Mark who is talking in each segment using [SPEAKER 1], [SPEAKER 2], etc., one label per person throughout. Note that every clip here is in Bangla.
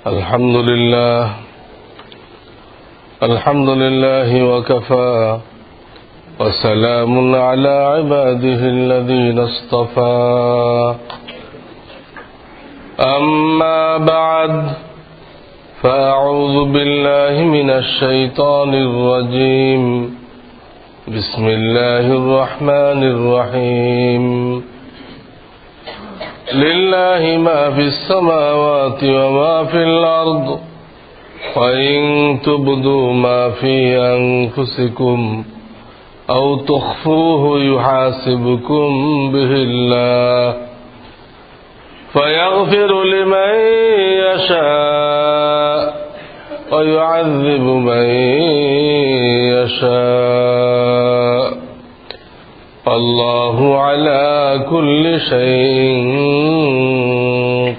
[SPEAKER 1] الحمد لله وكفى وسلام على عباده الذين اصطفى أما بعد فأعوذ بالله من الشيطان الرجيم بسم الله الرحمن الرحيم لله ما في السماوات وما في الأرض وإن تبدوا ما في أنفسكم أو تخفوه يحاسبكم به الله فيغفر لمن يشاء ويعذب من يشاء الله على كل شيء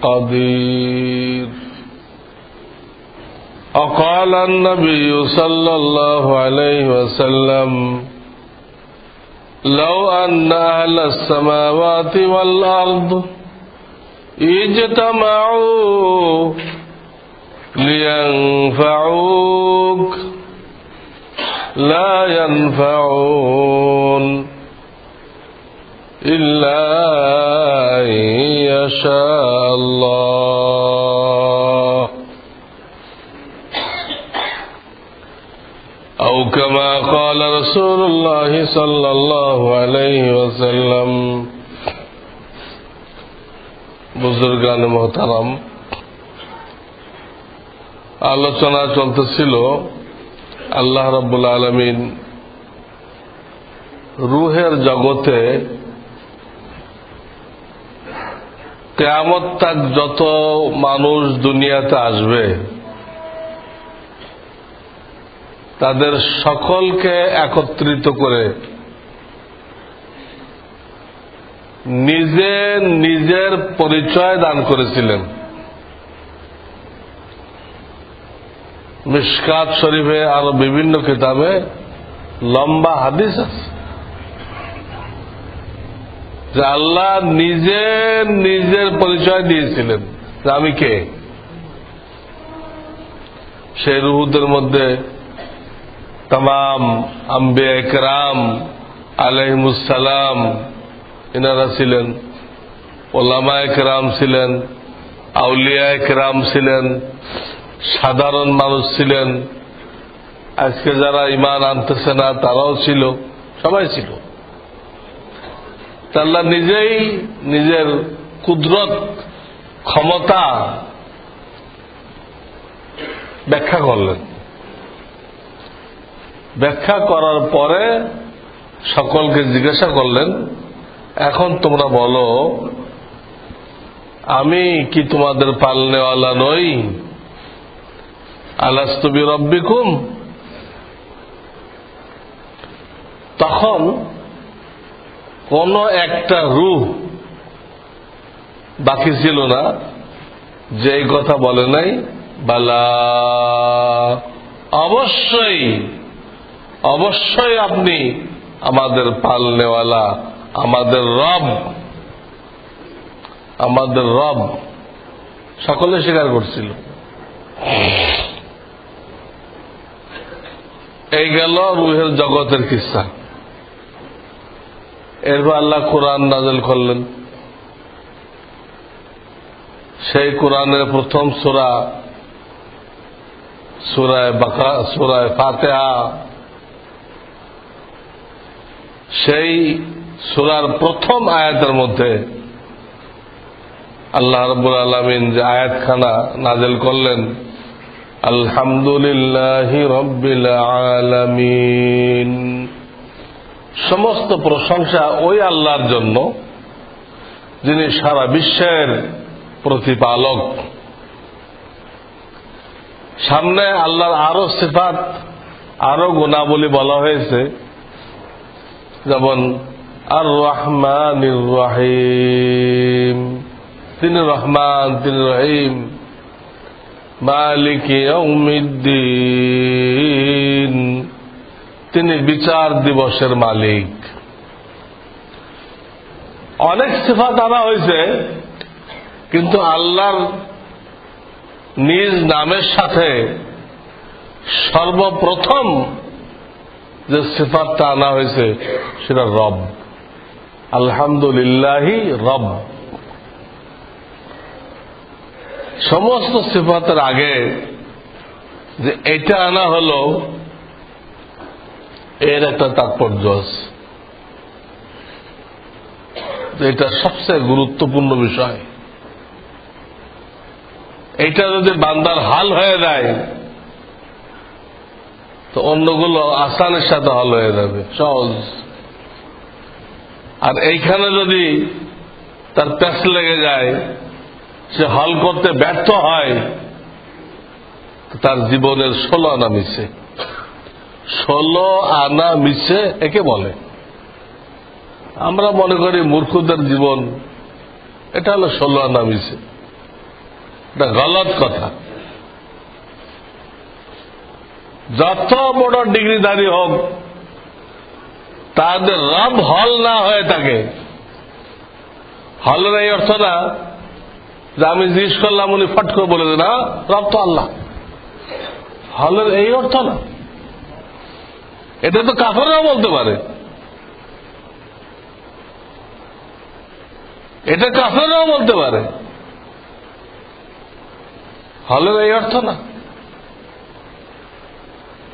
[SPEAKER 1] قدير. وقال النبي صلى الله عليه وسلم لو أن أهل السماوات والأرض اجتمعوا لينفعوك لا ينفعون إلا أن يشاء الله أو كما قال رسول الله صلى الله عليه وسلم. বুজুর্গান মুহতারাম, আলোচনা চলতেছিল আল্লাহ রাব্বুল আলামিন রূহের জগতে কিয়ামত তাক যত মানুষ দুনিয়াতে আসবে তাদের সকলকে একত্রিত করে নিজে নিজের পরিচয় দান করেছিলেন। মিশকাত শরীফে আরো বিভিন্ন কিতাবে লম্বা হাদিস আছে যে আল্লাহ নিজে নিজের পরিচয় দিয়েছিলেন যে আমি কে। সেই রূহদের মধ্যে তামাম আম্বিয়া ইকরাম আলাইহিমুস সালাম ইনারা ছিলেন, ওলামা ইকরাম ছিলেন, আউলিয়া ইকরাম ছিলেন, সাধারণ মানুষ ছিলেন, আজকে যারা ঈমান আনতেছে না তারাও ছিল, সবাই ছিল। আল্লাহ নিজেই নিজের কুদরত ক্ষমতা ব্যাখ্যা করলেন। ব্যাখ্যা করার পরে সকলকে জিজ্ঞাসা করলেন, এখন তোমরা বলো আমি কি তোমাদের পালনেওয়ালা নই? আলাস্তু বিরব্বিকুম। তখন কোন একটা রূহ বাকি ছিল না যে এই কথা বলে নাই, বালা অবশ্যই অবশ্যই আপনি আমাদের পালনেওয়ালা, আমাদের রব, আমাদের রব। সকলে স্বীকার করছিল। এই গেল রূহের জগতের কিস্সা। এরপর আল্লাহ কোরআন নাযিল করলেন। সেই কোরআনের প্রথম সূরা সূরা ফাতিহা, সেই সূরার প্রথম আয়াতের মধ্যে আল্লাহ রাব্বুল আলামিন যে আয়াতখানা নাযিল করলেন, আলহামদুলিল্লাহি রাব্বিল আলামিন, সমস্ত প্রশংসা ওই আল্লাহর জন্য যিনি সারা বিশ্বের প্রতিপালক। সামনে আল্লাহর আরো সিফাত, আরো গুণাবলী বলা হয়েছে, যেমন আর রহমানির রহিম, তিনি রহমান, তিনি রহিম। মালিক ইয়াউমিদ্দিন, তিনি বিচার দিবসের মালিক। অনেক সিফাত আনা হয়েছে, কিন্তু আল্লাহর নিজ নামের সাথে সর্বপ্রথম যে সিফাতটা আনা হয়েছে সেটা রব। আলহামদুলিল্লাহি রব। সমস্ত সিফাতের আগে যে এটা আনা হলো, এর একটা তাৎপর্য আছে। এটা সবচেয়ে গুরুত্বপূর্ণ বিষয়। এটা যদি বান্দার হাল হয়ে যায় তো অন্যগুলো আসানের সাথে হল হয়ে যাবে, সহজ। আর এইখানে যদি তার প্যাস লেগে যায়, সে হল করতে ব্যর্থ হয়, তার জীবনের 16 আনা মিছে। 16 আনা মিছে একে বলে। আমরা মনে করি মূর্খদের জীবন, এটা হলো 16 আনা মিছে। এটা গলত কথা। যত বড় ডিগ্রিধারী হোক, তাদের রব হল না হয়ে থাকে। হলের এই অর্থ না যে আমি জিজ্ঞেস করলাম উনি ফট করে বলে দেন না রব তো আল্লাহ। হলের এই অর্থ না। এটা তো কাফেররাও বলতে পারে, এটা কাফেররাও বলতে পারে। হলের এই অর্থ না।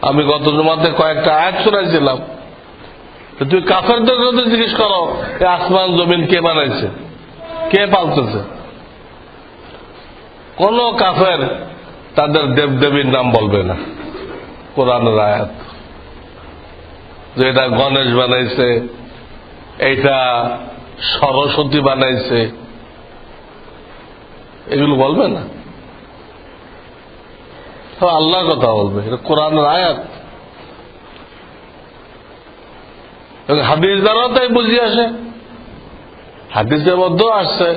[SPEAKER 1] আমি গত জুমাতে কয়েকটা আয়াত শোনাইছিলাম। তুই কাফেরদের যদি জিজ্ঞেস করো আসমান জমিন কে বানাইছে, কে পালতেছে, কোন কাফের তাদের দেবদেবীর নাম বলবে না। কোরআনের আয়াত যে এটা গণেশ বানাইছে, এইটা সরস্বতী বানাইছে, এগুলো বলবে না। আল্লাহর কথা বলবে। এটা কোরআনের আয়াত। হাদিস দ্বারাও তাই বুঝিয়ে আসে। হাদিসের মধ্যেও আসছে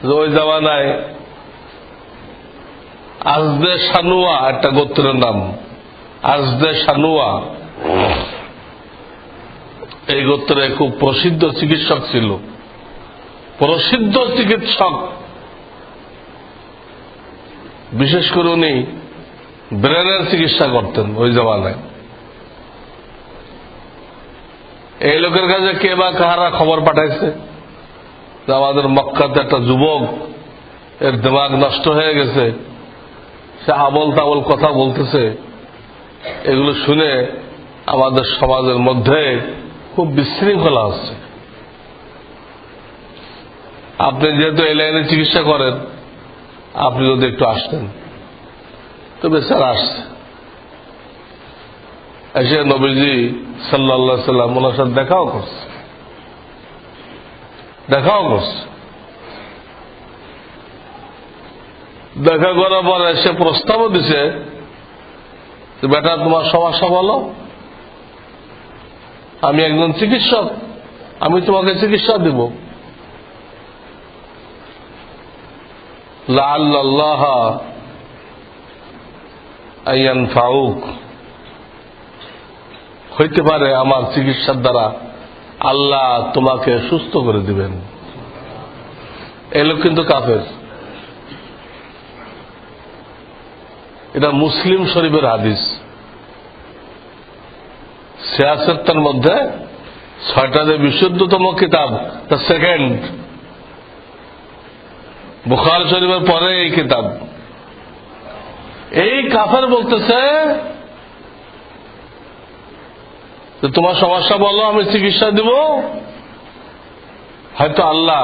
[SPEAKER 1] যে ওই জামানায় আজদে শানুয়া একটা গোত্রের নাম। আজদে শানুয়া এই গোত্রে খুব প্রসিদ্ধ চিকিৎসক ছিল। প্রসিদ্ধ চিকিৎসক। বিশেষ করে উনি ব্রেনের চিকিৎসা করতেন ওই জামানায়। এই লোকের কাছে কে বা কাহারা খবর পাঠাইছে যে আমাদের মক্কাতে একটা যুবক, এর দিমাগ নষ্ট হয়ে গেছে, সে আবল তাবল কথা বলতেছে। এগুলো শুনে আমাদের সমাজের মধ্যে খুব বিশৃঙ্খলা হচ্ছে। আপনি যেহেতু এই লাইনে চিকিৎসা করেন, আপনি যদি একটু আসতেন। তো বেচারা আসছে। এসে নবীজি সাল্লাল্লাহু আলাইহি সাল্লাম ওনার সাথে দেখাও করছে। দেখা করার পরে সে প্রস্তাবও দিছে, বেটা তোমার সমস্যা বলো, আমি একজন চিকিৎসক, আমি তোমাকে চিকিৎসা দিব। লাআল্লাল্লাহ আইয়ানফাউক, হইতে পারে আমার চিকিৎসার দ্বারা আল্লাহ তোমাকে সুস্থ করে দিবেন। এই লোক কিন্তু কাফের। এটা মুসলিম শরীফের হাদিস। সিয়াসতের মধ্যে 6টা যে বিশুদ্ধতম কিতাব, দ্য সেকেন্ড, বুখারী শরীফের পরে এই কিতাব। এই কাফের বলতেছে তোমার সমস্যা বলো, আমি চিকিৎসা দিব, হয়তো আল্লাহ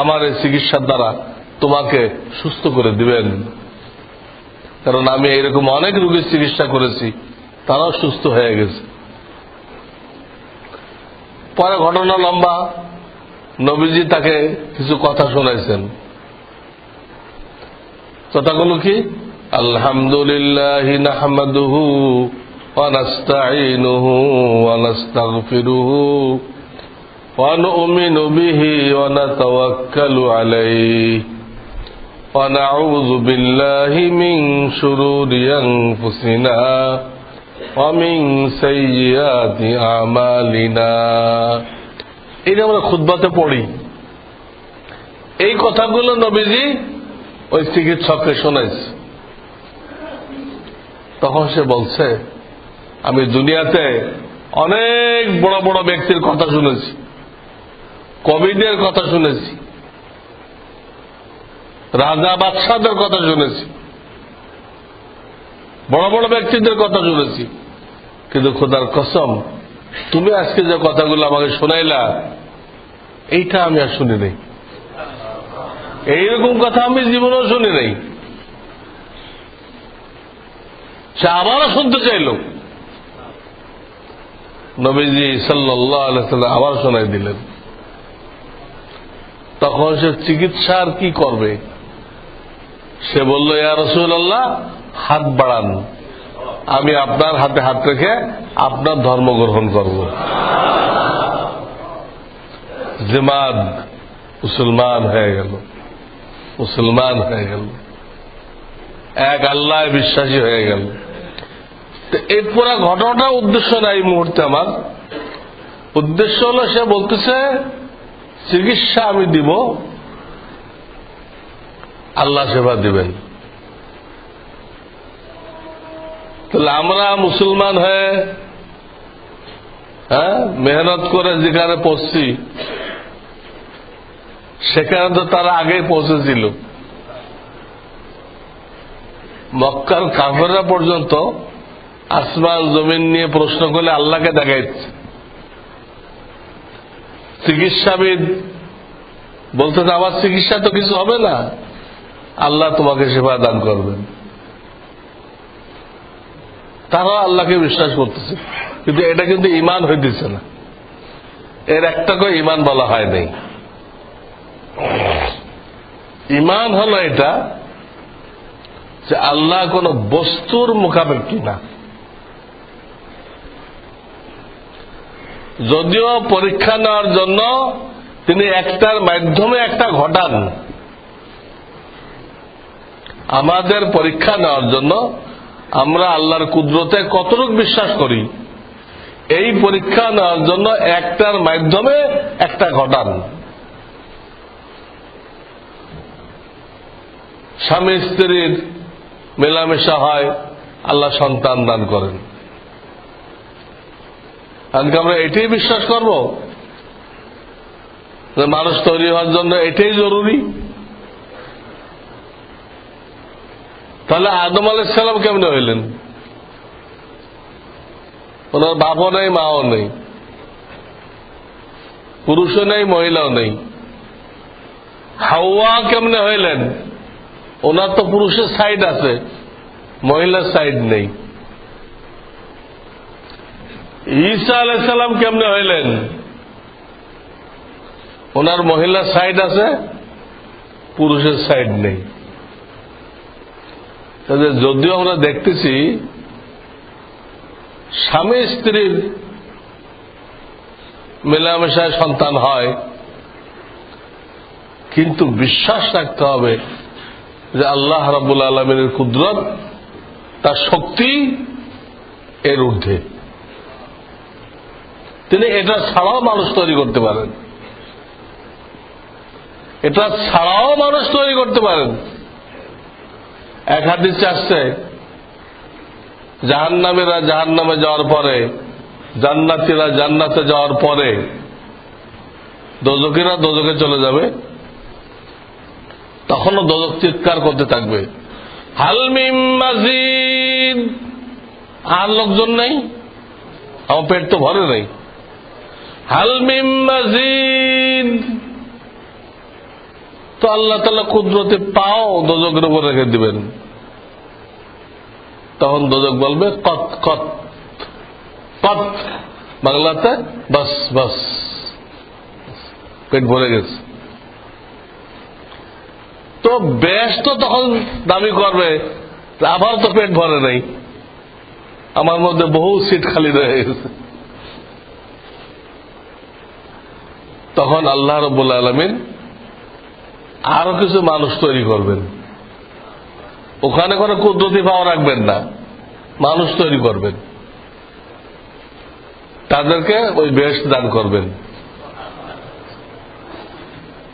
[SPEAKER 1] আমার এই চিকিৎসার দ্বারা তোমাকে সুস্থ করে দিবেন। কারণ আমি এইরকম অনেক রোগীর চিকিৎসা করেছি, তারাও সুস্থ হয়ে গেছে। পরে ঘটনা লম্বা। নবীজি তাকে কিছু কথা শোনাইছেন। কথাগুলো কি? আলহামদুলিল্লাহি নাহমাদুহু ওয়া নাস্তাঈনুহু ওয়া নাস্তাগফিরুহু ওয়া নু'মিনু বিহি ওয়া নাতাওয়াক্কালু আলাইহি ওয়া নাউযু বিল্লাহি মিন শুরুরি আনফুসিনা ওয়া মিন সাইয়্যাতি আমালিনা। এটা আমরা খুতবাতে পড়ি। এই কথাগুলো নবীজি ওই চিকিৎসককে শোনাইছে। তখন সে বলছে, আমি দুনিয়াতে অনেক বড় বড় ব্যক্তির কথা শুনেছি, কবিদের কথা শুনেছি, রাজা বাদশাদের কথা শুনেছি, বড় বড় ব্যক্তিদের কথা শুনেছি, কিন্তু খোদার কসম তুমি আজকে যে কথাগুলো আমাকে শোনাইলা এইটা আমি আর শুনি নাই। এইরকম কথা আমি জীবনেও শুনি নাই। সে আবারও শুনতে চাইল। নবীজি সাল্লাল্লাহু আলাইহি ওয়াসাল্লাম আবার শোনাই দিলেন। তখন সে চিকিৎসার কি করবে? সে বলল, ইয়া রাসূলুল্লাহ, হাত বাড়ান, আমি আপনার হাতে হাত রেখে আপনার ধর্ম গ্রহণ করব। জিমাদ মুসলমান হয়ে গেল, মুসলমান হয়ে গেল, এক আল্লাহ বিশ্বাসী হয়ে গেল। এই পুরা ঘটনাটা উদ্দেশ্য না এই মুহূর্তে। আমার উদ্দেশ্য হলো, সে বলতেছে চিকিৎসা আমি দিব, আল্লাহ সেবা দিবেন। তাহলে আমরা মুসলমান হয়ে মেহনত করে যেখানে পৌঁছছি, সেখানে তো তারা আগেই পৌঁছেছিল। মক্কার কাফেররা পর্যন্ত আসমান জমিন নিয়ে প্রশ্ন করলে আল্লাহকে দেখাইছে। চিকিৎসাবিদ বলতেছে, আমার চিকিৎসা তো কিছু হবে না, আল্লাহ তোমাকে সেবা দান করবেন। তারা আল্লাহকে বিশ্বাস করতেছে, কিন্তু এটা কিন্তু ঈমান হইতেছে না। এর একটাকে ঈমান বলা হয় নাই। ঈমান হলো এটা যে আল্লাহ কোন বস্তুর মুখাপেক্ষী না। যদিও পরীক্ষা নেওয়ার জন্য তিনি একটার মাধ্যমে একটা ঘটান, আমাদের পরীক্ষা নেওয়ার জন্য আমরা আল্লাহর কুদরতে কতটুকু বিশ্বাস করি, এই পরীক্ষা নেওয়ার জন্য একটার মাধ্যমে একটা ঘটান। স্বামী স্ত্রীর মেলামেশা হয়, আল্লাহ সন্তান দান করেন। আজকে আমরা এটাই বিশ্বাস করব যে মানুষ তৈরি হওয়ার জন্য এটাই জরুরি? তাহলে আদম আলাইহিস সালাম কেমনে হইলেন? ওনার বাপও নেই, মাও নেই, পুরুষও নেই, মহিলাও নেই। হাওয়া কেমনে হইলেন? ওনার তো পুরুষের সাইড আছে, মহিলার সাইড নেই। ঈসা আলাইহিস সালাম কেমনে হইলেন? ওনার মহিলার সাইড আছে, পুরুষের সাইড নেই। যদিও আমরা দেখতেছি স্বামী স্ত্রীর মেলামেশায় সন্তান হয়, কিন্তু বিশ্বাস রাখতে হবে যে আল্লাহ রাব্বুল আলামিনের কুদরত, তার শক্তি এর ঊর্ধ্বে। তিনি এটা ছাড়াও মানুষ তৈরি করতে পারেন, এটা ছাড়াও মানুষ তৈরি করতে পারেন। এক হাদিসে আসছে, জাহান্নামীরা জাহান্নামে যাওয়ার পরে, জান্নাতীরা জান্নাতে যাওয়ার পরে দোজখীরা দোজখে চলে যাবে। তখনও দোজখ চিৎকার করতে থাকবে, হাল মিন মাজিদ, আর লোকজন নেই, আমার পেট তো ভরে নাই, হাল মিন মাজিদ। তো আল্লাহ তাআলা কুদরতে পাও দোজখের উপর রেখে দিবেন। তখন দোজখ বলবে কত কত কত, বাংলাতে বাস বাস, পেট ভরে গেছে। তো বেশ তো তখন দাবি করবে, আবার তো পেট ভরে নাই, আমার মধ্যে বহু সিট খালি রয়ে গেছে। তখন আল্লাহ রাব্বুল আলামিন আরো কিছু মানুষ তৈরি করবেন। ওখানে কোনো কুদরতি পাওয়া রাখবেন না, মানুষ তৈরি করবেন, তাদেরকে ওই বেহেশত দান করবেন।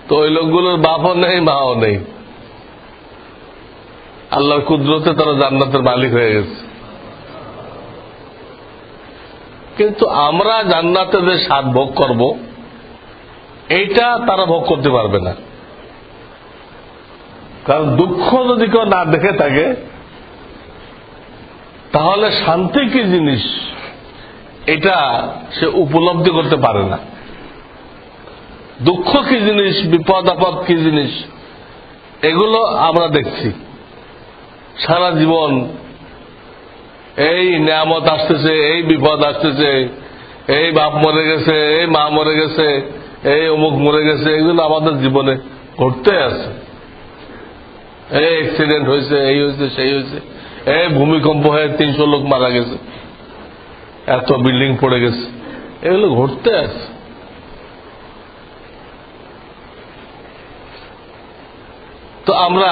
[SPEAKER 1] তো ওই লোকগুলোর বাপও নেই, মাও নেই। আল্লাহর কুদরতে তারা জান্নাতের মালিক হয়ে গেছে। কিন্তু আমরা জান্নাতে যে স্বাদ ভোগ করব, এইটা তারা ভোগ করতে পারবে না। কারণ দুঃখ যদি কেউ না দেখে থাকে, তাহলে শান্তি কি জিনিস এটা সে উপলব্ধি করতে পারে না। দুঃখ কি জিনিস, বিপদ আপদ কি জিনিস, এগুলো আমরা দেখছি সারা জীবন। এই নিয়ামত আসতেছে, এই বিপদ আসতেছে, এই বাপ মরে গেছে, এই মা মরে গেছে, এই অমুক মরে গেছে, এগুলো আমাদের জীবনে ঘটতে আছে। এই অ্যাক্সিডেন্ট হয়েছে, এই হয়েছে, সেই হয়েছে, এই ভূমিকম্প হয়ে 300 লোক মারা গেছে, এত বিল্ডিং পড়ে গেছে, এগুলো ঘটতে আছে। তো আমরা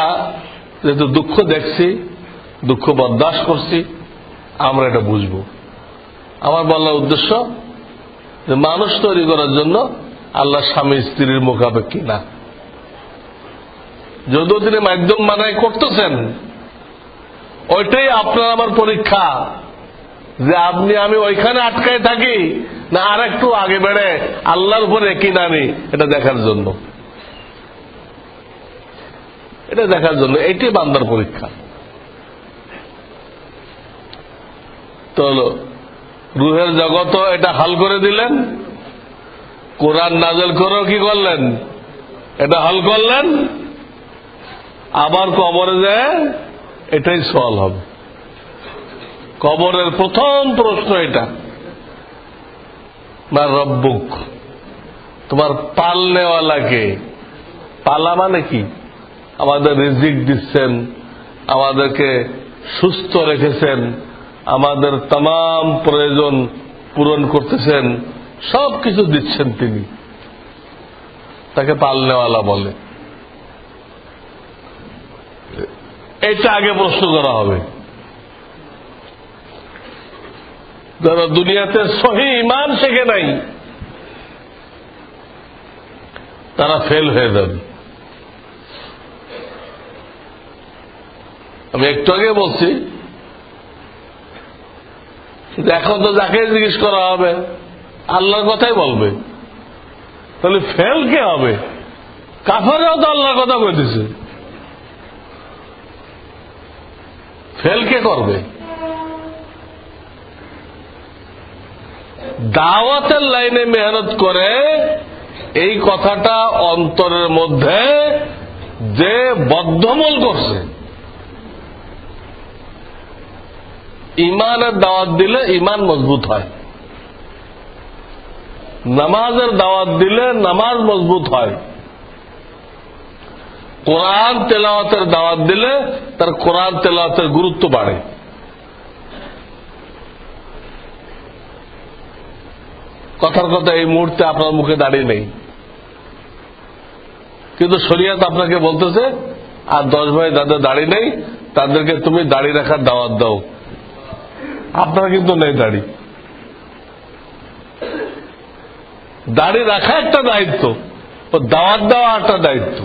[SPEAKER 1] যেহেতু দুঃখ দেখছি, দুঃখ বরদাস্ত করছি, আমরা এটা বুঝব। আমার বলার উদ্দেশ্য যে মানুষ তৈরি করার জন্য আল্লাহ স্বামী স্ত্রীর মুখাপেক্ষী না। যদিও তিনি মাধ্যম বানায় করতেছেন, ওইটাই আপনার আমার পরীক্ষা, যে আপনি আমি ওইখানে আটকায় থাকি না আর একটু আগে বেড়ে আল্লাহর উপরে কি নামি, এটা দেখার জন্য, এটা দেখার জন্য, এটাই বান্দার পরীক্ষা। তো রুহের জগৎ এটা হাল করে দিলেন, কোরআন নাজেল করেও কি করলেন, এটা হাল করলেন। আবার কবরে যায় এটাই সওয়াল হবে। কবরের প্রথম প্রশ্ন এটা, মা রব্বুক, তোমার পালনেওয়ালাকে। পালা মানে কি? আমাদের রিজিক দিচ্ছেন, আমাদেরকে সুস্থ রেখেছেন, আমাদের तमाम প্রয়োজন পূরণ করতেছেন, সবকিছু দিচ্ছেন তিনি, তাকে পালনেওয়ালা বলে। এটা আগে প্রশ্ন করা হবে। যারা দুনিয়াতে সহি ঈমান শেখে নাই, তারা ফেল হয়ে যাবে। আমি একটু আগে বলছি, এখন তো যাকে জিজ্ঞেস করা হবে আল্লাহর কথাই বলবে, তাহলে ফেল কে হবে? কাফেররাও তো আল্লাহর কথা বলে দিছে, ফেল কে করবে? দাওয়াতের লাইনে মেহনত করে এই কথাটা অন্তরের মধ্যে যে বদ্ধমূল করছে, ইমানের দাওয়াত দিলে ইমান মজবুত হয়, নামাজের দাওয়াত দিলে নামাজ মজবুত হয়, কোরআন তেলাওয়াতের দাওয়াত দিলে তার কোরআন তেলাওয়াতের গুরুত্ব বাড়ে। কথার কথা এই মুহূর্তে আপনার মুখে দাঁড়িয়ে নেই, কিন্তু শরিয়ত আপনাকে বলতেছে আর 10 ভাই যাদের দাড়ি নেই তাদেরকে তুমি দাড়ি রাখার দাওয়াত দাও। আপনার কিন্তু নেই দাড়ি, দাড়ি রাখা একটা দায়িত্ব, ও দাওয়াত দেওয়া একটা দায়িত্ব।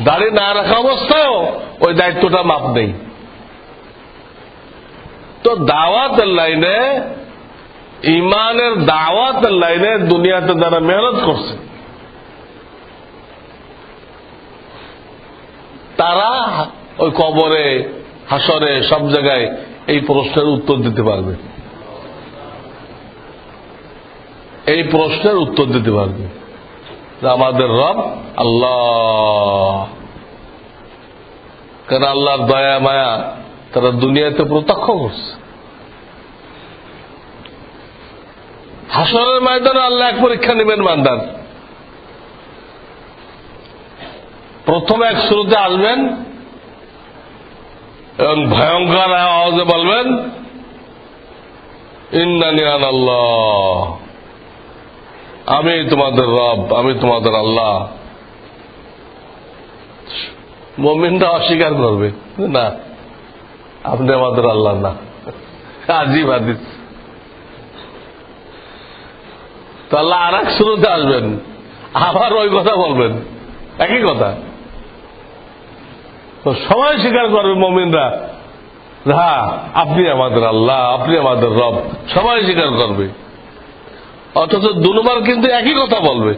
[SPEAKER 1] দাড়ি না রাখা অবস্থায়ও ওই দায়িত্বটা মাপ নেই। তো দাওয়াতের লাইনে, ইমানের দাওয়াতের লাইনে দুনিয়াতে যারা মেহনত করছে তারা ওই কবরে, হাসরে, সব জায়গায় এই প্রশ্নের উত্তর দিতে পারবে, এই প্রশ্নের উত্তর দিতে পারবে যে আমাদের রব আল্লাহ। কারণ আল্লাহর দয়া মায়া তারা দুনিয়াতে প্রত্যক্ষ করছে। হাসরের ময়দানে আল্লাহ এক পরীক্ষা নেবেন বান্দার। প্রথমে এক শুরুতে আসবেন এবং ভয়ঙ্কর আওয়াজে বলবেন ইন্নানি আনাল্লাহ, আমি তোমাদের রব, আমি তোমাদের আল্লাহ। মুমিনরা অস্বীকার করবে, না আপনি আমাদের আল্লাহ না, আজিব হাদিস। তো আল্লাহ আর এক শুরুতে আসবেন, আবার ওই কথা বলবেন, একই কথা। তো সবাই স্বীকার করবে মুমিনরা, হ্যাঁ আপনি আমাদের আল্লাহ, আপনি আমাদের রব, সবাই স্বীকার করবে। অথচ দুবার কিন্তু একই কথা বলবে,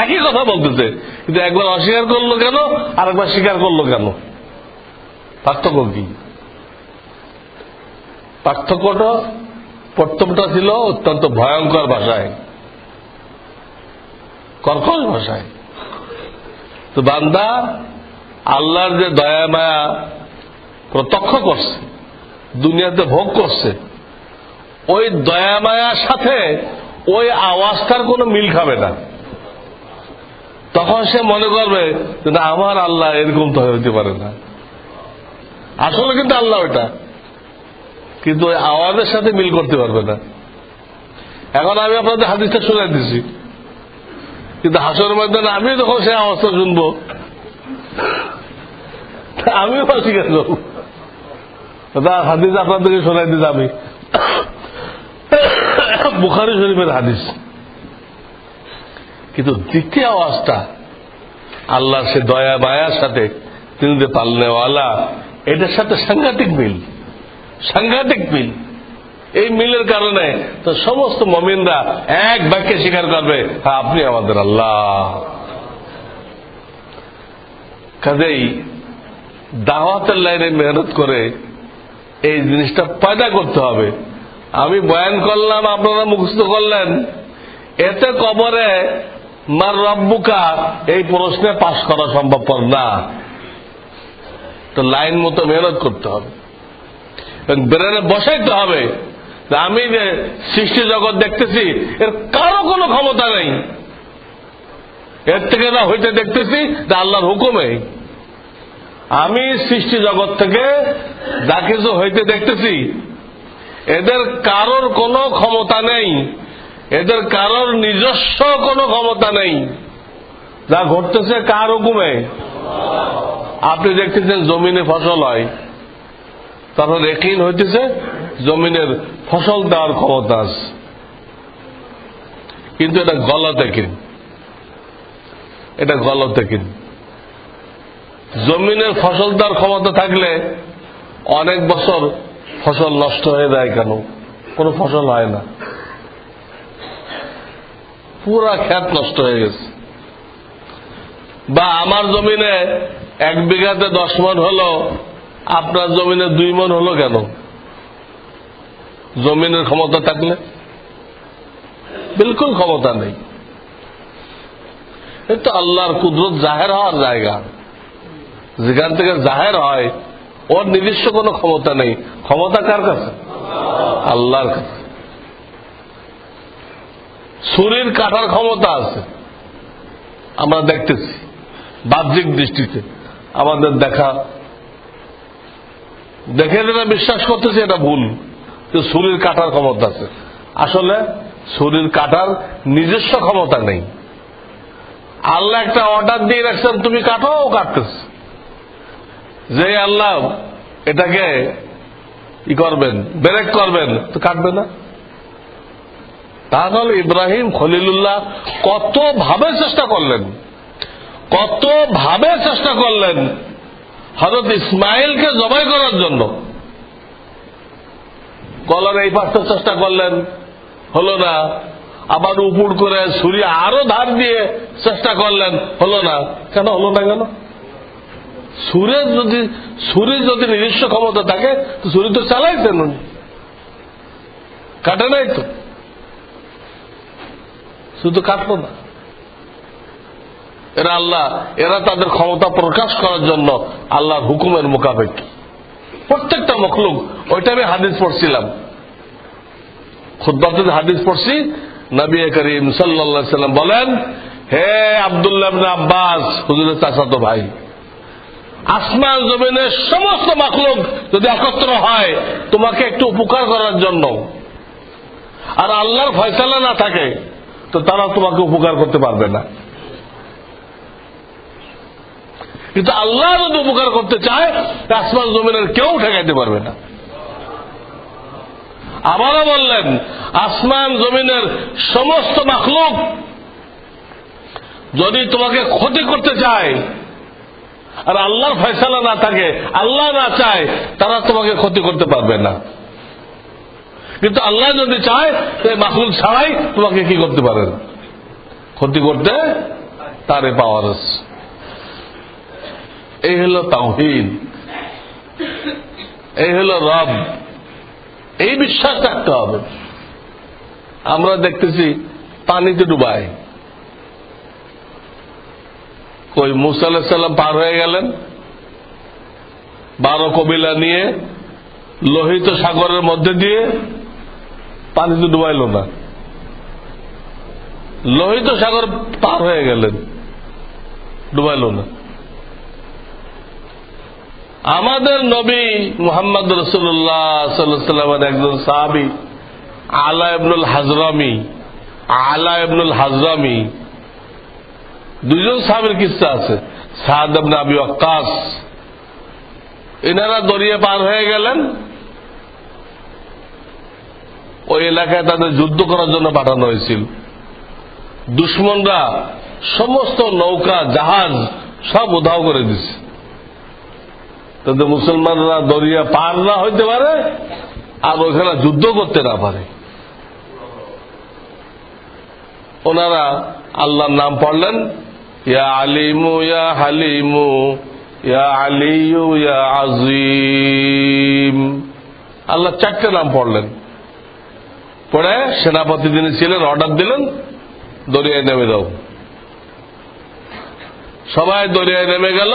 [SPEAKER 1] একই কথা বলতেছে, কিন্তু একবার অস্বীকার করলো কেন, আর একবার স্বীকার করলো কেন? পার্থক্য কি? পার্থক্যটা প্রথমটা ছিল অত্যন্ত ভয়ঙ্কর ভাষায়, কর্কশ ভাষায়। তো বান্দা আল্লাহর যে দয়া মায়া প্রত্যক্ষ করছে, দুনিয়াতে ভোগ করছে, ওই দয়া মায়ার সাথে ওই আওয়াজটার কোনো মিল খাবে না। তখন সে মনে করবে যে না, আমার আল্লাহ এরকম তো হইতে পারে না। আসলে কিন্তু আল্লাহ ওইটা, কিন্তু ওই আওয়াজের সাথে মিল করতে পারবে না। এখন আমি আপনাদের হাদিসটা শুনাই দিচ্ছি, কিন্তু হাসর ময়দানে আমি যখন সে আওয়াজটা শুনবো, আমিও অস্বীকার করবো। হাদিস আপনাদেরকে শোনাই দিচ্ছি আমি, বুখারী শরীফের হাদিস। কিন্তু দ্বিতীয় আওয়াজটা আল্লাহর সে দয়া মায়ার সাথে তিনি যে পালনেওয়ালা, এটার সাথে সাংঘাতিক মিল, সাংঘাতিক মিল। এই মিলের কারণে তো সমস্ত মুমিনরা এক বাক্যে স্বীকার করবে, হ্যাঁ আপনি আমাদের আল্লাহ। কাজেই দাওয়াতের লাইনে মেহনত করে এই জিনিসটা পয়দা করতে হবে। আমি বয়ান করলাম, আপনারা মুখস্থ করলেন, এতে কবরে মার রব্বুকা এই প্রশ্নে পাশ করা সম্ভবপর না। তো লাইন মতো মেহনত করতে হবে, ব্রেনে বসাইতে হবে যে আমি যে সৃষ্টি জগৎ দেখতেছি এর কারো কোনো ক্ষমতা নেই, এর থেকে না হইতে দেখতেছি যে আল্লাহর হুকুমে। আমি সৃষ্টি জগৎ থেকে যা কিছু হইতে দেখতেছি এদের কারোর কোনো ক্ষমতা নেই, এদের কারোর নিজস্ব কোনো ক্ষমতা নেই। যা ঘটতেছে কার হুকুমে? আপনি দেখতেছেন জমিনে ফসল হয়, তারপর ইয়াকিন হইতেছে জমিনের ফসল দেওয়ার ক্ষমতা আছে, কিন্তু এটা গলত ইয়াকিন, এটা গলত ইয়াকিন। জমিনের ফসল দেওয়ার ক্ষমতা থাকলে অনেক বছর ফসল নষ্ট হয়ে যায় কেন? কোনো ফসল হয় না, পুরা ক্ষেত নষ্ট হয়ে গেছে। বা আমার জমিনে 1 বিঘাতে 10 মণ হলো, আপনার জমিনে 2 মণ হলো কেন? জমিনের ক্ষমতা থাকলে? বিলকুল ক্ষমতা নেই। এটা আল্লাহর কুদরত জাহের হওয়ার জায়গা, যেখান থেকে জাহের হয় ওর নিজস্ব কোনো ক্ষমতা নেই। ক্ষমতা কার কাছে? আল্লাহর কাছে। ছুরির কাটার ক্ষমতা আছে, আমরা দেখতেছি বাহ্যিক দৃষ্টিতে, আমাদের দেখা দেখে যেটা বিশ্বাস করতেছি এটা ভুল, যে ছুরির কাটার ক্ষমতা আছে। আসলে ছুরির কাটার নিজস্ব ক্ষমতা নেই। আল্লাহ একটা অর্ডার দিয়ে রাখছেন, তুমি কাটো, ও কাটতেছে। যে আল্লাহ এটাকে ই করবেন, ব্রেক করবেন, তো কাটবে না। তাহলে ইব্রাহিম খলিলুল্লাহ কত ভাবে চেষ্টা করলেন, কত ভাবে চেষ্টা করলেন হযরত ইসমাইলকে জবাই করার জন্য। গলার এই পাশটা চেষ্টা করলেন, হলো না। আবার উপর করে ছুরি আরো ধার দিয়ে চেষ্টা করলেন, হলো না। কেন হলো না? কেন? ছুরির যদি নিজস্ব ক্ষমতা থাকে তো ছুরি তো চালাইতেন, কাটে নাই তো, শুধু কাটলো না। এরা তাদের ক্ষমতা প্রকাশ করার জন্য আল্লাহর হুকুমের মোকাবেক প্রত্যেকটা মখলুক। ওইটা আমি হাদিস পড়ছিলাম, খুতবাতে হাদিস পড়ছি। নবী করিম সাল্লাল্লাহু আলাইহি ওয়াসাল্লাম বলেন, হে আব্দুল্লাহ ইবনে আব্বাস, হুজুরের চাচাতো ভাই, আসমান জমিনের সমস্ত মখলুক যদি একত্র হয় তোমাকে একটু উপকার করার জন্য, আর আল্লাহর ফয়সালা না থাকে তো তারা তোমাকে উপকার করতে পারবে না। কিন্তু আল্লাহ যদি উপকার করতে চায় আসমান জমিনের কেউ ঠেকাইতে পারবে না। আবারও বললেন, আসমান জমিনের সমস্ত মাখলুক যদি তোমাকে ক্ষতি করতে চায় আর আল্লাহর ফয়সালা না থাকে, আল্লাহ না চায়, তারা তোমাকে ক্ষতি করতে পারবে না। কিন্তু আল্লাহ যদি চায় তো মাখলুক ছাড়াই তোমাকে কি করতে পারেন? ক্ষতি করতে তারে পাওয়ার আছে। এই হলো তাওহীদ, এই হলো রব। এই বিশ্বাস রাখতে হবে। আমরা দেখতেছি পানিতে ডুবায়। কই মুসা আলাইহিস সালাম পার হয়ে গেলেন 12 কবিলা নিয়ে লোহিত সাগরের মধ্যে দিয়ে, পানিতে ডুবাইল না, লোহিত সাগর পার হয়ে গেলেন, ডুবাইল না। আমাদের নবী মুহাম্মদ রাসূলুল্লাহ সাল্লাল্লাহু আলাইহি ওয়াসাল্লামের একজন সাহাবী আলা ইবনুল হাজরামি, দুইজন সাহাবীর কিসসা আছে। সাদ ইবনে আবি ওয়াক্কাস, এনারা দরিয়া পার হয়ে গেলেন। ওই এলাকায় তাদের যুদ্ধ করার জন্য পাঠানো হয়েছিল। দুশমনরা সমস্ত নৌকা জাহাজ সব উধাও করে দিছে, তাতে মুসলমানরা দরিয়া পার না হইতে পারে আর ওখানে যুদ্ধ করতে না পারে। ওনারা আল্লাহর নাম পড়লেন, ইয়া আলিমু ইয়া হালিমু ইয়া আলিয়ু ইয়া আজিম। আল্লাহ 4টে নাম পড়লেন। পরে সেনাপতি যিনি ছিলেন অর্ডার দিলেন, দরিয়ায় নেমে দাও। সবাই দরিয়ায় নেমে গেল।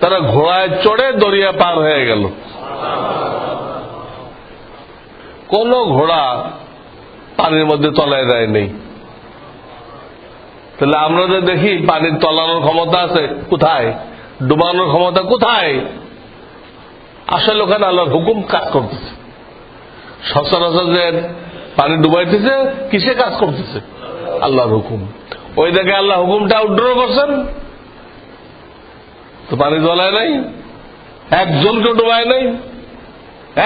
[SPEAKER 1] তারা ঘোড়ায় চড়ে দরিয়া পার হয়ে গেল। কোন ঘোড়া পানির মধ্যে তলায় যায় নেই। তাহলে আমরা যে দেখি পানির তলানোর ক্ষমতা আছে কোথায়, ডুবানোর ক্ষমতা কোথায়? আসলে ওখানে আল্লাহর হুকুম কাজ করতেছে। সচরাচর যে পানি ডুবাইতেছে কিসে কাজ করতেছে? আল্লাহর হুকুম। ওই দেখে আল্লাহ হুকুমটা উড্র করছেন, তো পানি তলায় নাই, একজনকেও ডুবায় নাই,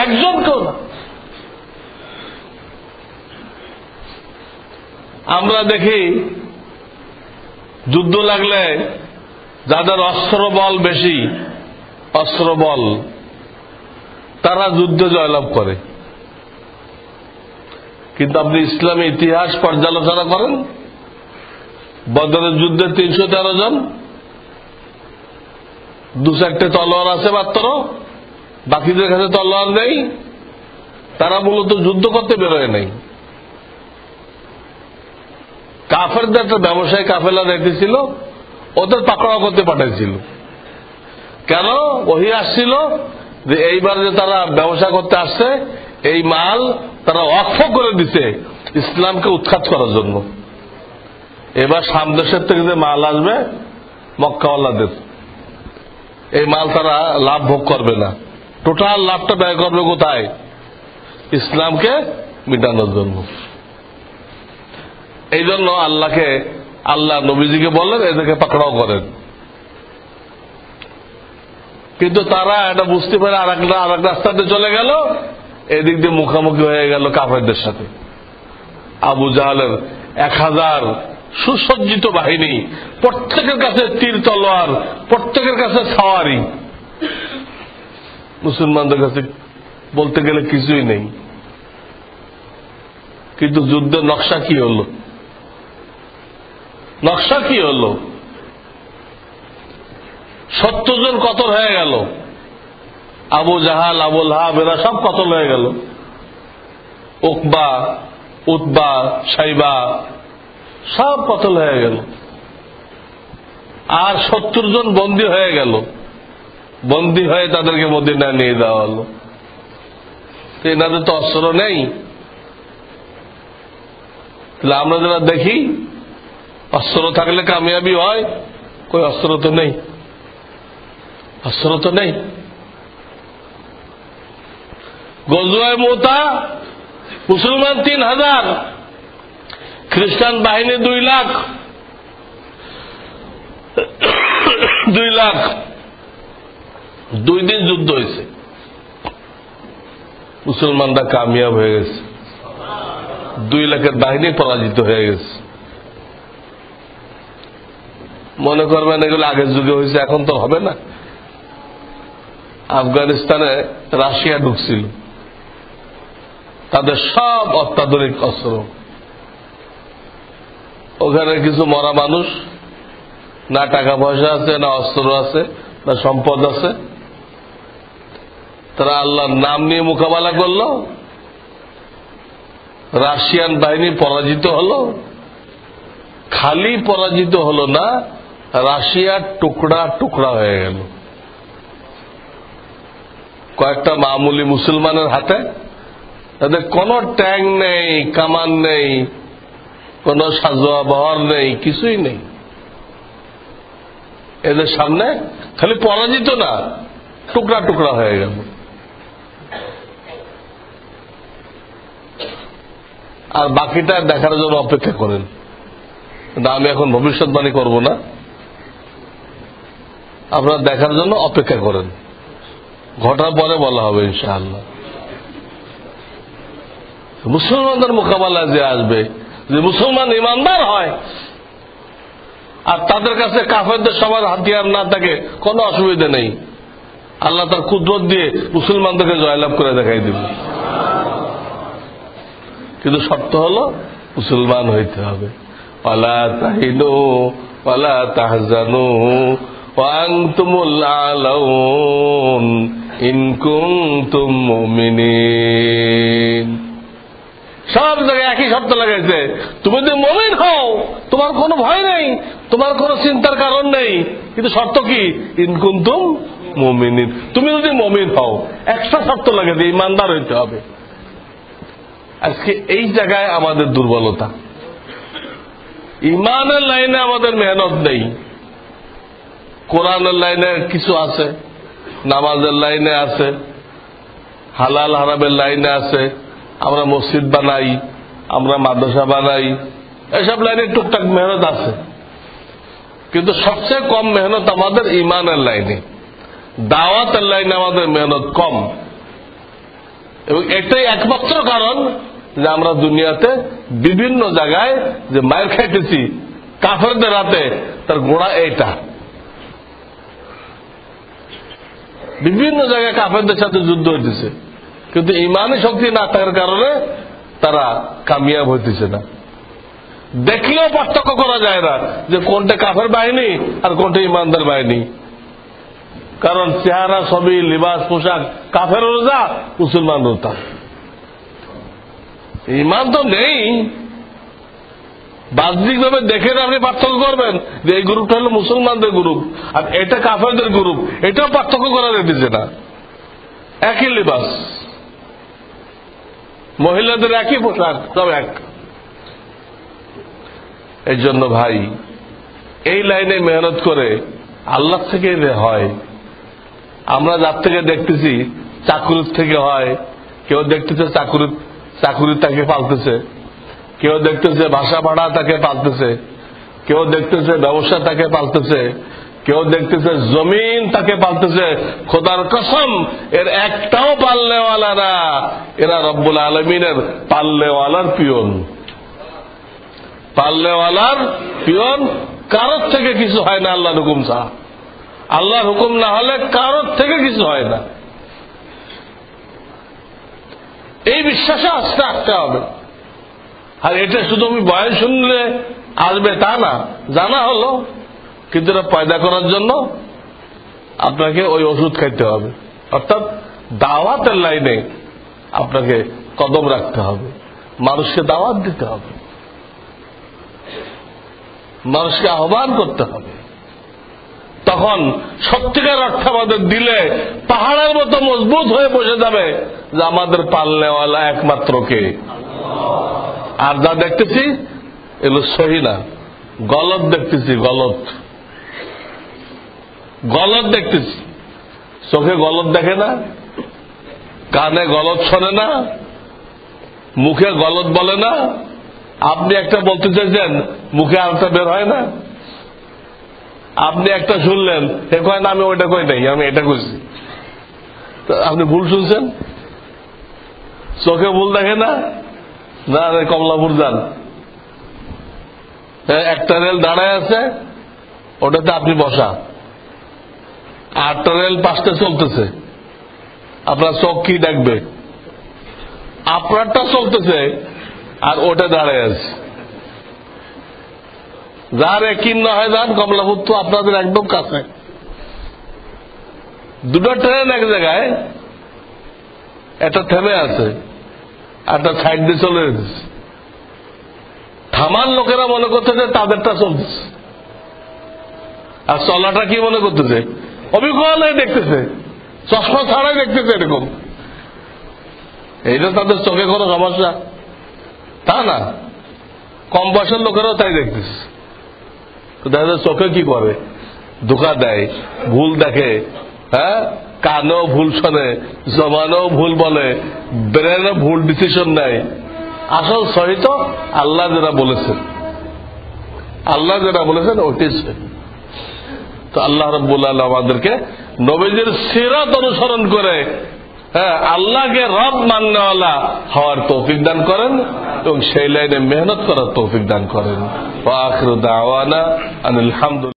[SPEAKER 1] একজনকেও না। আমরা দেখি যুদ্ধ লাগলে যাদের অস্ত্র বল বেশি, অস্ত্র বল, তারা যুদ্ধে জয়লাভ করে। কিন্তু আপনি ইসলামী ইতিহাস পর্যালোচনা করেন, বদরের যুদ্ধে 313 জন, 2-4টে তলোয়ার আছে মাত্র, বাকিদের কাছে তলোয়ার নেই। তারা মূলত যুদ্ধ করতে বেরোয় নাই। কাফেরদের একটা ব্যবসায়ী কাফেলা রেখেছিল, ওদের পাকড়াও করতে পাঠাইছিল। কেন? ওহী আসছিল যে এইবার যে তারা ব্যবসা করতে আসছে, এই মাল তারা ওয়াকফ করে দিছে ইসলামকে উৎখাত করার জন্য। এবার সামদেশের থেকে যে মাল আসবে মক্কাওয়ালাদের, এই মাল তারা লাভ ভোগ করবে না। টোটাল লাভটা ব্যয় করবে কোথায়? ইসলামকে মিটানোর জন্য। এই জন্য আল্লাহ নবীজিকে বললেন এদেরকে পাকড়াও করেন। কিন্তু তারা এটা বুঝতে পারে আর এক রাস্তাতে চলে গেল, এদিক দিয়ে মুখামুখি হয়ে গেল কাফেরদের সাথে। আবু জাহালের 1000 সুসজ্জিত বাহিনী, প্রত্যেকের কাছে তীর তলোয়ার, প্রত্যেকের কাছে সাওয়ারি। মুসলমানদের কাছে বলতে গেলে কিছুই নেই। কিন্তু যুদ্ধের নকশা কি হলো? নকশা কি হলো? 70 জন কতল হয়ে গেল। আবু জাহাল, আবু লাহাব এরা সব কতল হয়ে গেল। উকবা, উতবা, শাইবা সব কতল হয়ে গেল। আর 70 জন বন্দী হয়ে গেল। বন্দী হয়ে তাদেরকে মদিনায় নিয়ে দেওয়া হলো। এনাদের তো অস্ত্র নেই। তাহলে আমরা যারা দেখি অস্ত্র থাকলে কামিয়াবি হয়, কই অস্ত্র তো নেই, অস্ত্র তো নেই। গজওয়ায়ে মুতা মুসলমান 3000, খ্রিস্টান বাহিনী 2 লাখ। 2 লাখ 2 দিন যুদ্ধ হয়েছে, মুসলমানরা কামিয়াব হয়ে গেছে, 2 লাখের বাহিনী পরাজিত হয়ে গেছে। মনে করবেন এগুলো আগের যুগে হয়েছে, এখন তো হবে না। আফগানিস্তানে রাশিয়া ঢুকছিল, তাদের সব অত্যাধুনিক অস্ত্র, ওখানে কিছু মরা মানুষ, না টাকা পয়সা আছে, না অস্ত্র আছে, না সম্পদ আছে। তারা আল্লাহর নাম নিয়ে মোকাবেলা করল, রাশিয়ান বাহিনী পরাজিত হল। খালি পরাজিত হল না, রাশিয়ার টুকরা টুকরা হয়ে গেল। কয়েকটা মামুলি মুসলমানের হাতে, তাদের কোনো ট্যাঙ্ক নেই, কামান নেই, কোন সাজোয়া বহর নেই, কিছুই নেই। এদের সামনে খালি পরাজিত না, টুকরা টুকরা হয়ে গেল। আর বাকিটা দেখার জন্য অপেক্ষা করেন। আমি এখন ভবিষ্যৎবাণী করব না, আপনারা দেখার জন্য অপেক্ষা করেন, ঘটার পরে বলা হবে ইনশাআল্লাহ। মুসলমানদের মোকাবেলায় যে আসবে, যে মুসলমান ইমানদার হয় আর তাদের কাছে কাফেরদের সবার হাতিয়ার না থাকে, কোনো অসুবিধা নেই, আল্লাহ তার কুদরত দিয়ে মুসলমানদেরকে জয়লাভ করে দেখাই দিবে। কিন্তু শর্ত হল মুসলমান হইতে হবে। ওয়ালা তাহিনু ওয়ালা তাহজানু ওয়া আনতুমুল আলাউন ইন কুনতুম মুমিনিন। সব জায়গায় একই শর্ত লাগাইছে, তুমি যদি মুমিন হও তোমার কোনো ভয় নেই, তোমার কোনো চিন্তার কারণ নেই। কিন্তু শর্ত কি? ইন কুনতুম মুমিনিন, তুমি যদি মুমিন হও। একটা শর্ত লাগাইছে, ইমানদার হইতে হবে। আজকে এই জায়গায় আমাদের দুর্বলতা, ইমানের লাইনে আমাদের মেহনত নেই। কোরআনের লাইনে কিছু আছে, নামাজের লাইনে আছে, হালাল হারামের লাইনে আছে, আমরা মসজিদ বানাই, আমরা মাদ্রাসা বানাই, এসব লাইনে টুকটাক মেহনত আছে। কিন্তু সবচেয়ে কম মেহনত আমাদের ইমানের লাইনে, দাওয়াতের লাইনে আমাদের মেহনত কম। এবং এটাই একমাত্র কারণ যে আমরা দুনিয়াতে বিভিন্ন জায়গায় যে মায়ের খাইতেছি কাফেরদের হাতে, তার গোড়া এইটা। বিভিন্ন জায়গায় কাফেরদের সাথে যুদ্ধ হইতেছে, কিন্তু ইমানি শক্তি না থাকার কারণে তারা কামিয়াব হইতেছে না। দেখলেও পার্থক্য করা যায় না যে কোনটা কাফের বাহিনী আর কোনটা ইমানদার বাহিনী। কারণ চেহারা, ছবি, লিবাস, পোশাক কাফের রোজা, মুসলমান রোজা। ইমান তো নেই। বাহ্যিকভাবে দেখে আপনি পার্থক্য করবেন যে এই গ্রুপটা হলো মুসলমানদের গ্রুপ আর এটা কাফেরদের গ্রুপ, এটাও পার্থক্য করা যেতেছে না। একই লিবাস, মহিলাদের একই পোশাক, সব এক। এই জন্য ভাই, এই লাইনে মেহনত করে আল্লাহ থেকে হয়। আমরা যার থেকে দেখতেছি চাকুরির থেকে হয়, কেউ দেখতেছে চাকুরি তাকে পালতেছে, কেউ দেখতেছে ভাষা ভাড়া তাকে পালতেছে, কেউ দেখতেছে ব্যবসা তাকে পালতেছে, কেউ দেখতেছে জমিন তাকে পালতেছে। খোদার কসম, এর একটাও পালনেওয়ালা না, এরা রব্বুল আলমিনের পালনেওয়ালার পিয়ন। পালনেওয়ালার পিয়ন, কারোর থেকে কিছু হয় না আল্লাহর হুকুম ছাড়া। আল্লাহর হুকুম না হলে কারোর থেকে কিছু হয় না। এই বিশ্বাসে আসতে আসতে হবে। আর এটা শুধু আমি বয়ান শুনলে আসবে তা না, জানা হলো, কিন্তু এটা পয়দা করার জন্য আপনাকে ওই ওষুধ খাইতে হবে। অর্থাৎ দাওয়াতের লাইনে আপনাকে কদম রাখতে হবে, মানুষকে দাওয়াত দিতে হবে, মানুষকে আহ্বান করতে হবে। তখন সত্যিকার অর্থে আমাদের দিলে পাহাড়ের মতো মজবুত হয়ে বসে যাবে যে আমাদের পালনেওয়ালা একমাত্র কে। আর যা দেখতেছি এগুলো সহি না, গলত দেখতেছি, গলত দেখতেছি। চোখে গলত দেখে না, কানে গলত শোনে না, মুখে গলত বলে না। আপনি একটা বলতে চাইছেন, মুখে আরেকটা বের হয় না। আপনি একটা শুনলেন, সে কয় না আমি ওইটা কই নাই, আমি এটা কইছি। আপনি ভুল শুনছেন। চোখে ভুল দেখে না, না কমলাপুর যান, একটা রেল দাঁড়ায় আছে, ওটাতে আপনি বসা, আর রেল 5টা চলতেছে, আপনার চোখ কি ডাকবে? আপনারটা চলতেছে আর ওটা দাঁড়ায় আছে। যার একই না হয় যান, কমলাপুর তো আপনাদের একদম কাছে। দুটো ট্রেন এক জায়গায়, একটা থেমে আছে, একটা সাইড দিয়ে চলে যেতেছে। থামার লোকেরা মনে করতেছে তাদেরটা চলতেছে, আর চলাটা কি মনে করতেছে? অবিকল দেখতেছে, চশমা ছাড়াই দেখতেছে। এরকম এইটা তাদের চোখে কোনো সমস্যা তা না, কম বয়সের লোকেরাও তাই দেখতেছে। তো দেখা যায় চোখে কি করে? ধোকা দেয়, ভুল দেখে, হ্যাঁ, কানেও ভুল শোনে, জমানেও ভুল বলে, ব্রেনে ভুল ডিসিশন নেয়। আসল সহি তো আল্লাহ যেটা বলেছেন, আল্লাহ যেটা বলেছেন ওইটাই সহি। তো আল্লাহ রাব্বুল আলামিন আমাদেরকে নবীজির সিরাত অনুসরণ করে আল্লাহকে রব মাননেওয়ালা হওয়ার তৌফিক দান করেন এবং সেই লাইনে মেহনত করার তৌফিক দান করেন। ওয়া আখিরু দাওয়ানা আনিল হামদুলিল্লাহ।